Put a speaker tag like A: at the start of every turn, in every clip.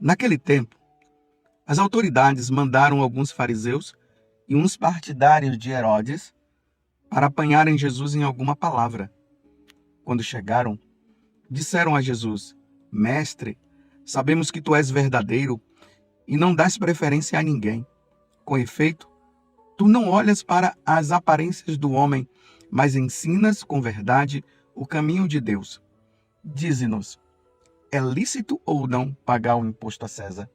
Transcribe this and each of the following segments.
A: Naquele tempo, as autoridades mandaram alguns fariseus e uns partidários de Herodes para apanharem Jesus em alguma palavra. Quando chegaram, disseram a Jesus: Mestre, sabemos que tu és verdadeiro e não dás preferência a ninguém. Com efeito, tu não olhas para as aparências do homem, mas ensinas com verdade o caminho de Deus. Dize-nos, é lícito ou não pagar o imposto a César?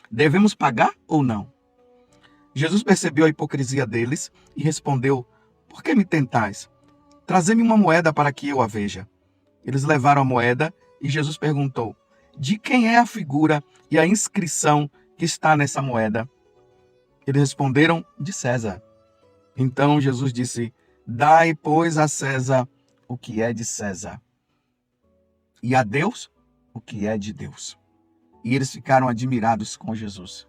A: Devemos pagar ou não? Jesus percebeu a hipocrisia deles e respondeu: Por que me tentais? Trazei-me uma moeda para que eu a veja. Eles levaram a moeda e Jesus perguntou: De quem é a figura e a inscrição que está nessa moeda? Eles responderam: De César. Então Jesus disse: Dai, pois, a César o que é de César, e a Deus o que é de Deus. E eles ficaram admirados com Jesus.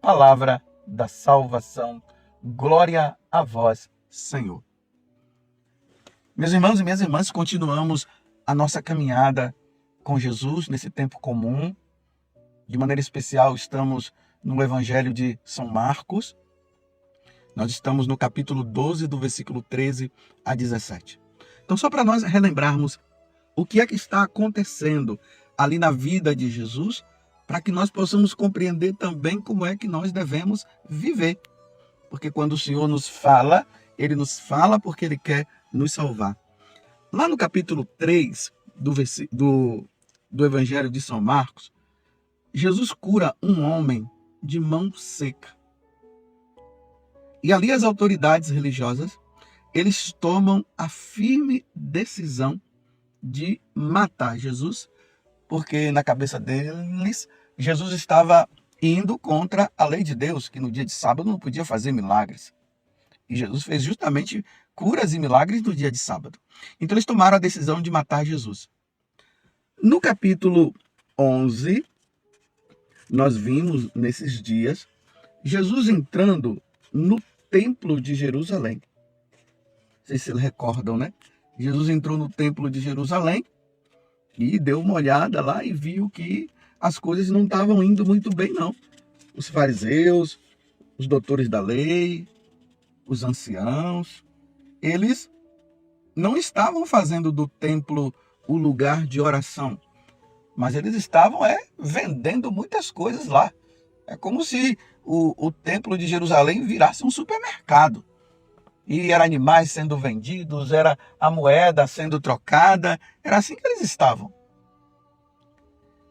A: Palavra da salvação. Glória a vós, Senhor. Meus irmãos e minhas irmãs, continuamos a nossa caminhada com Jesus nesse tempo comum. De maneira especial, estamos no Evangelho de São Marcos. Nós estamos no capítulo 12, do versículo 13 a 17. Então, só para nós relembrarmos o que é que está acontecendo ali na vida de Jesus, para que nós possamos compreender também como é que nós devemos viver. Porque quando o Senhor nos fala, Ele nos fala porque Ele quer nos salvar. Lá no capítulo 3 do Evangelho de São Marcos, Jesus cura um homem de mão seca. E ali as autoridades religiosas, eles tomam a firme decisão de matar Jesus, porque na cabeça deles, Jesus estava indo contra a lei de Deus, que no dia de sábado não podia fazer milagres. E Jesus fez justamente curas e milagres no dia de sábado. Então eles tomaram a decisão de matar Jesus. No capítulo 11, nós vimos nesses dias Jesus entrando no templo de Jerusalém. Vocês se recordam, né? Jesus entrou no templo de Jerusalém e deu uma olhada lá e viu que as coisas não estavam indo muito bem, não. Os fariseus, os doutores da lei, os anciãos, eles não estavam fazendo do templo o lugar de oração, mas eles estavam vendendo muitas coisas lá. É como se o templo de Jerusalém virasse um supermercado. E eram animais sendo vendidos, era a moeda sendo trocada, era assim que eles estavam.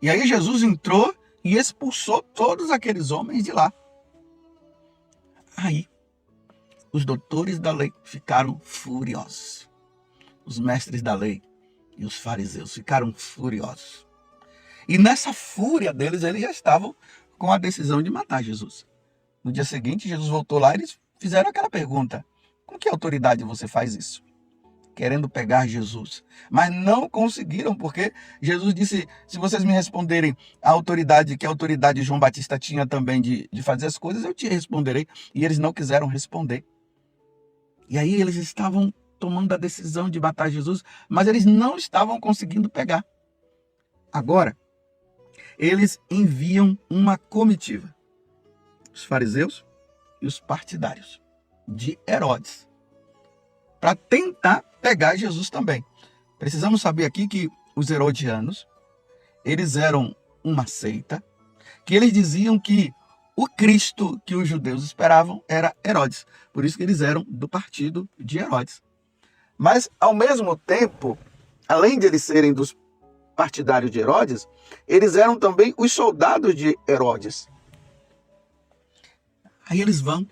A: E aí Jesus entrou e expulsou todos aqueles homens de lá. Aí, os doutores da lei ficaram furiosos. Os mestres da lei e os fariseus ficaram furiosos. E nessa fúria deles, eles já estavam com a decisão de matar Jesus. No dia seguinte, Jesus voltou lá e eles fizeram aquela pergunta: com que autoridade você faz isso? Querendo pegar Jesus. Mas não conseguiram, porque Jesus disse: se vocês me responderem a autoridade que a autoridade João Batista tinha também de fazer as coisas, eu te responderei. E eles não quiseram responder. E aí eles estavam tomando a decisão de matar Jesus, mas eles não estavam conseguindo pegar. Agora, eles enviam uma comitiva. Os fariseus e os partidários de Herodes, para tentar pegar Jesus também. Precisamos saber aqui que os herodianos, eles eram uma seita, que eles diziam que o Cristo que os judeus esperavam era Herodes. Por isso que eles eram do partido de Herodes. Mas, ao mesmo tempo, além de eles serem dos partidários de Herodes, eles eram também os soldados de Herodes. Aí eles vão,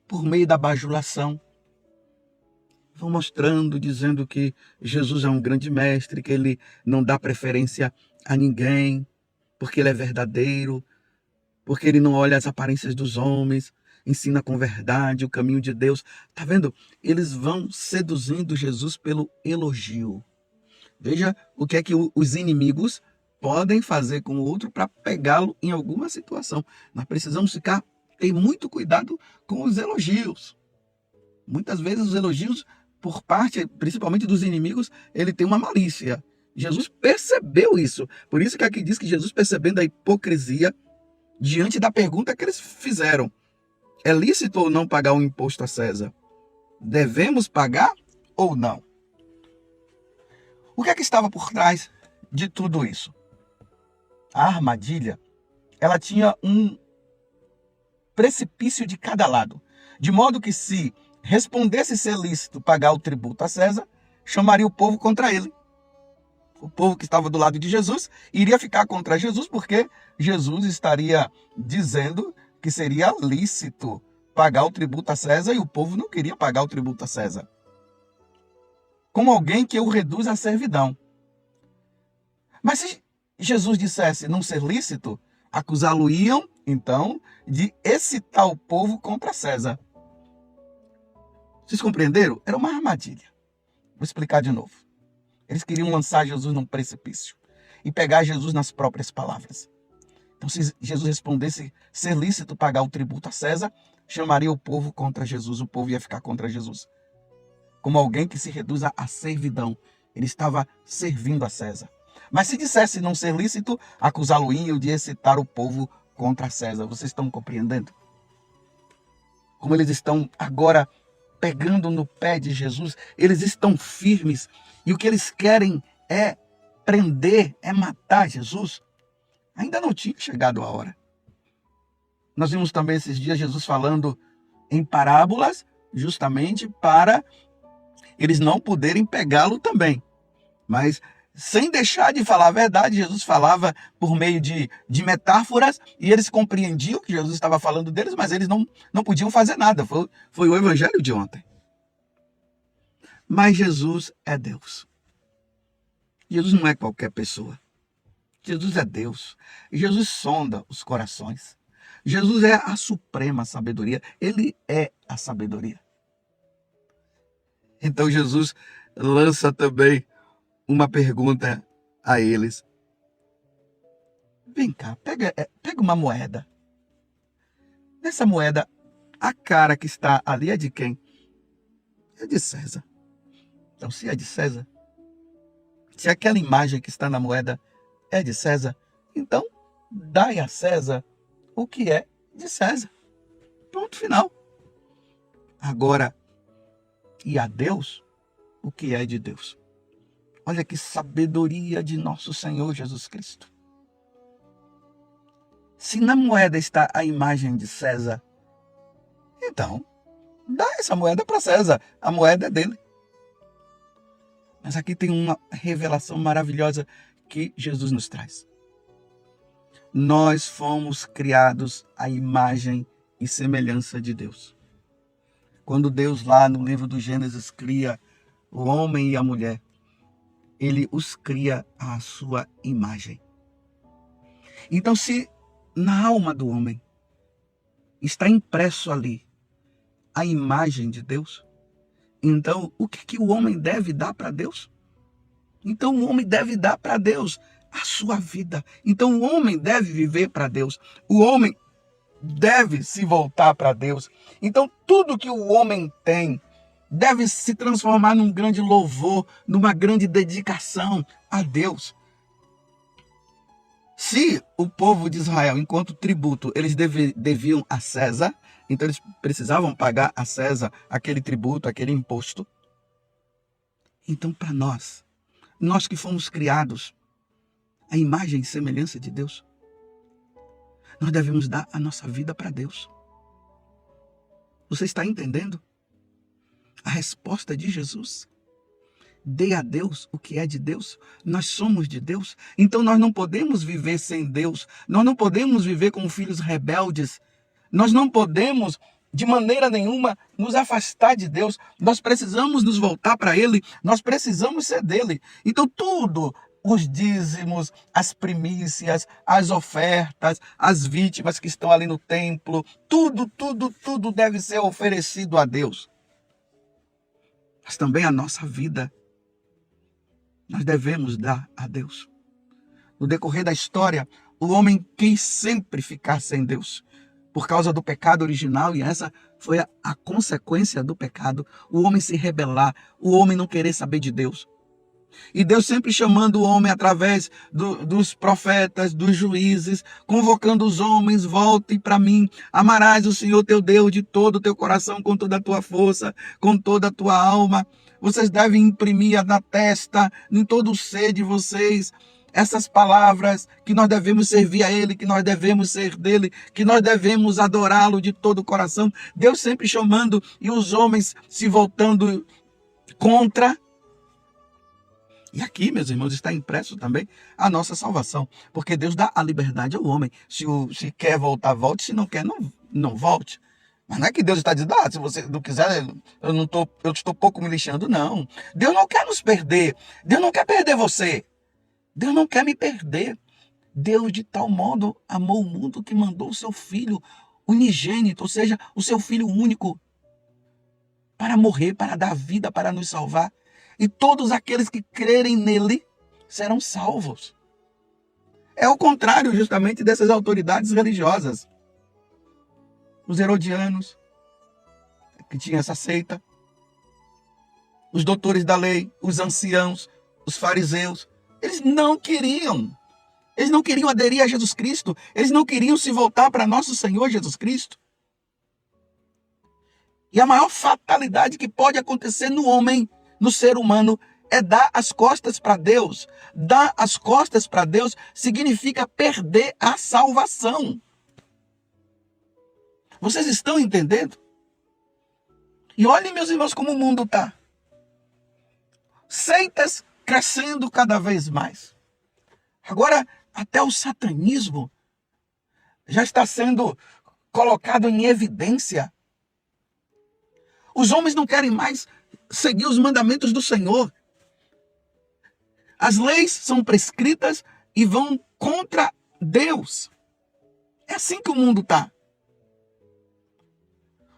A: por meio da bajulação, vão mostrando, dizendo que Jesus é um grande mestre, que ele não dá preferência a ninguém, porque ele é verdadeiro, porque ele não olha as aparências dos homens, ensina com verdade o caminho de Deus. Tá vendo? Eles vão seduzindo Jesus pelo elogio. Veja o que é que os inimigos podem fazer com o outro para pegá-lo em alguma situação. Nós precisamos ter muito cuidado com os elogios. Muitas vezes os elogios, por parte, principalmente dos inimigos, ele tem uma malícia. Jesus percebeu isso. Por isso que aqui diz que Jesus, percebendo a hipocrisia, diante da pergunta que eles fizeram: é lícito ou não pagar um imposto a César? Devemos pagar ou não? O que é que estava por trás de tudo isso? A armadilha, ela tinha um precipício de cada lado, de modo que se respondesse ser lícito pagar o tributo a César, chamaria o povo contra ele. O povo que estava do lado de Jesus iria ficar contra Jesus, porque Jesus estaria dizendo que seria lícito pagar o tributo a César e o povo não queria pagar o tributo a César. Como alguém que o reduz à servidão. Mas se Jesus dissesse não ser lícito, acusá-lo-iam, então, de excitar o povo contra César. Vocês compreenderam? Era uma armadilha. Vou explicar de novo. Eles queriam lançar Jesus num precipício e pegar Jesus nas próprias palavras. Então, se Jesus respondesse ser lícito pagar o tributo a César, chamaria o povo contra Jesus. O povo ia ficar contra Jesus. Como alguém que se reduz à servidão. Ele estava servindo a César. Mas se dissesse não ser lícito, acusá-lo-iam de excitar o povo contra César. Vocês estão compreendendo? Como eles estão agora pegando no pé de Jesus, eles estão firmes e o que eles querem é prender, é matar Jesus. Ainda não tinha chegado a hora. Nós vimos também esses dias Jesus falando em parábolas, justamente para eles não poderem pegá-lo também. Mas sem deixar de falar a verdade, Jesus falava por meio de metáforas e eles compreendiam que Jesus estava falando deles, mas eles não podiam fazer nada. Foi o evangelho de ontem. Mas Jesus é Deus. Jesus não é qualquer pessoa. Jesus é Deus. Jesus sonda os corações. Jesus é a suprema sabedoria. Ele é a sabedoria. Então Jesus lança também uma pergunta a eles. Vem cá, pega uma moeda. Nessa moeda, a cara que está ali é de quem? É de César. Então, se é de César, se aquela imagem que está na moeda é de César, então dai a César o que é de César. Ponto final. Agora, e a Deus o que é de Deus. Olha que sabedoria de nosso Senhor Jesus Cristo. Se na moeda está a imagem de César, então dá essa moeda para César. A moeda é dele. Mas aqui tem uma revelação maravilhosa que Jesus nos traz. Nós fomos criados à imagem e semelhança de Deus. Quando Deus lá no livro do Gênesis cria o homem e a mulher, ele os cria à sua imagem. Então, se na alma do homem está impresso ali a imagem de Deus, então o que o homem deve dar para Deus? Então o homem deve dar para Deus a sua vida. Então o homem deve viver para Deus. O homem deve se voltar para Deus. Então tudo que o homem tem deve se transformar num grande louvor, numa grande dedicação a Deus. Se o povo de Israel, enquanto tributo, eles deviam a César, então eles precisavam pagar a César aquele tributo, aquele imposto. Então para nós que fomos criados à imagem e semelhança de Deus, nós devemos dar a nossa vida para Deus. Você está entendendo? A resposta de Jesus. Dê a Deus o que é de Deus. Nós somos de Deus. Então nós não podemos viver sem Deus. Nós não podemos viver como filhos rebeldes. Nós não podemos, de maneira nenhuma, nos afastar de Deus. Nós precisamos nos voltar para Ele. Nós precisamos ser dele. Então tudo, os dízimos, as primícias, as ofertas, as vítimas que estão ali no templo, tudo deve ser oferecido a Deus. Mas também a nossa vida nós devemos dar a Deus. No decorrer da história, o homem quis sempre ficar sem Deus, por causa do pecado original, e essa foi a consequência do pecado, o homem se rebelar, o homem não querer saber de Deus. E Deus sempre chamando o homem através dos profetas, dos juízes, convocando os homens, volte para mim, amarás o Senhor teu Deus de todo o teu coração, com toda a tua força, com toda a tua alma. Vocês devem imprimir na testa, em todo o ser de vocês, essas palavras, que nós devemos servir a Ele, que nós devemos ser dele, que nós devemos adorá-lo de todo o coração. Deus sempre chamando e os homens se voltando contra. E aqui, meus irmãos, está impresso também a nossa salvação, porque Deus dá a liberdade ao homem. Se quer voltar, volte, se não quer, não volte. Mas não é que Deus está dizendo, se você não quiser, eu estou pouco me lixando, não. Deus não quer nos perder, Deus não quer perder você. Deus não quer me perder. Deus de tal modo amou o mundo que mandou o seu Filho unigênito, ou seja, o seu Filho único, para morrer, para dar vida, para nos salvar. E todos aqueles que crerem nele serão salvos. É o contrário justamente dessas autoridades religiosas. Os herodianos, que tinham essa seita, os doutores da lei, os anciãos, os fariseus, eles não queriam aderir a Jesus Cristo, eles não queriam se voltar para nosso Senhor Jesus Cristo. E a maior fatalidade que pode acontecer no homem, no ser humano, é dar as costas para Deus. Dar as costas para Deus significa perder a salvação. Vocês estão entendendo? E olhem, meus irmãos, como o mundo está. Seitas crescendo cada vez mais. Agora, até o satanismo já está sendo colocado em evidência. Os homens não querem mais seguir os mandamentos do Senhor. As leis são prescritas e vão contra Deus. É assim que o mundo está.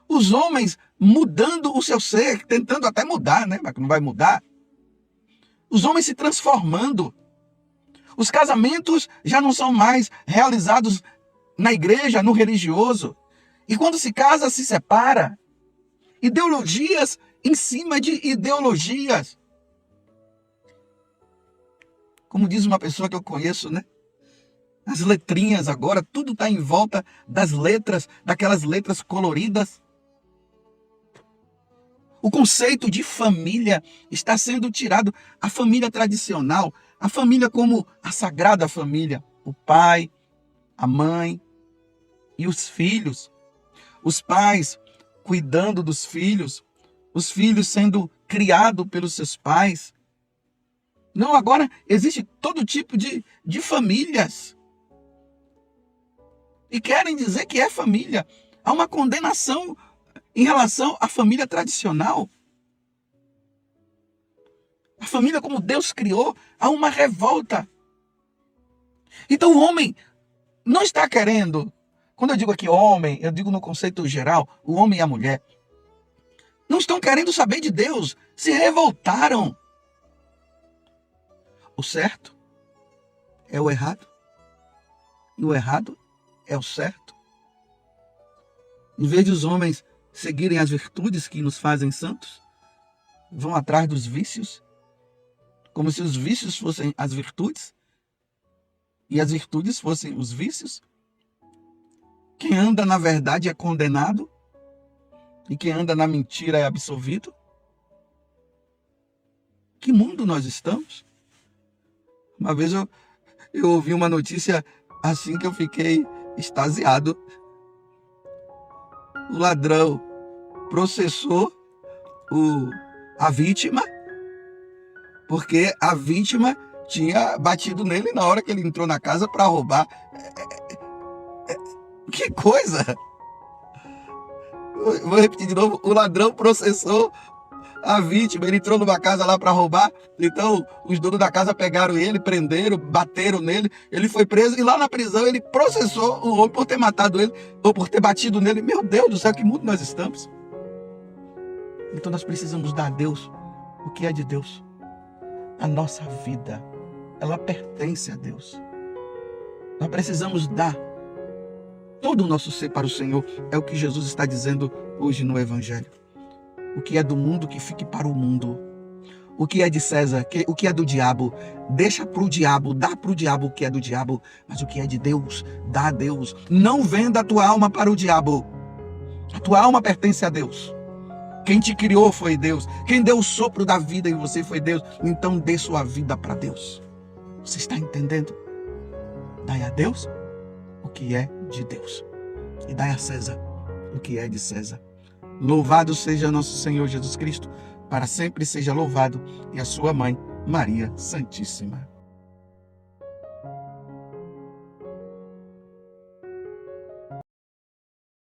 A: Os homens mudando o seu ser, tentando até mudar, né? Mas não vai mudar. Os homens se transformando. Os casamentos já não são mais realizados na igreja, no religioso. E quando se casa, se separa. Ideologias em cima de ideologias. Como diz uma pessoa que eu conheço, né? As letrinhas agora, tudo está em volta das letras, daquelas letras coloridas. O conceito de família está sendo tirado. A família tradicional, a família como a sagrada família, o pai, a mãe e os filhos. Os pais cuidando dos filhos, os filhos sendo criados pelos seus pais. Não, agora existe todo tipo de famílias. E querem dizer que é família. Há uma condenação em relação à família tradicional. A família como Deus criou, há uma revolta. Então o homem não está querendo, quando eu digo aqui homem, eu digo no conceito geral, o homem e a mulher, não estão querendo saber de Deus, se revoltaram. O certo é o errado, e o errado é o certo. Em vez de os homens seguirem as virtudes que nos fazem santos, vão atrás dos vícios, como se os vícios fossem as virtudes e as virtudes fossem os vícios. Quem anda na verdade é condenado e quem anda na mentira é absolvido. Que mundo nós estamos? Uma vez eu ouvi uma notícia assim que eu fiquei extasiado. O ladrão processou a vítima, porque a vítima tinha batido nele na hora que ele entrou na casa para roubar. Que coisa! Vou repetir de novo. O ladrão processou a vítima. Ele entrou numa casa lá para roubar. Então, os donos da casa pegaram ele, prenderam, bateram nele. Ele foi preso e lá na prisão ele processou o homem por ter matado ele ou por ter batido nele. Meu Deus do céu, que mundo nós estamos! Então, nós precisamos dar a Deus o que é de Deus. A nossa vida, ela pertence a Deus. Nós precisamos dar todo o nosso ser para o Senhor. É o que Jesus está dizendo hoje no Evangelho. O que é do mundo, que fique para o mundo. o que é de César, o que é do diabo, deixa para o diabo, dá para o diabo o que é do diabo, mas o que é de Deus, dá a Deus. Não venda a tua alma para o diabo. A tua alma pertence a Deus. Quem te criou foi Deus. Quem deu o sopro da vida em você foi Deus. Então dê sua vida para Deus. Você está entendendo? Dai a Deus o que é de Deus. E dai a César o que é de César. Louvado seja nosso Senhor Jesus Cristo. Para sempre seja louvado. E a sua mãe, Maria Santíssima.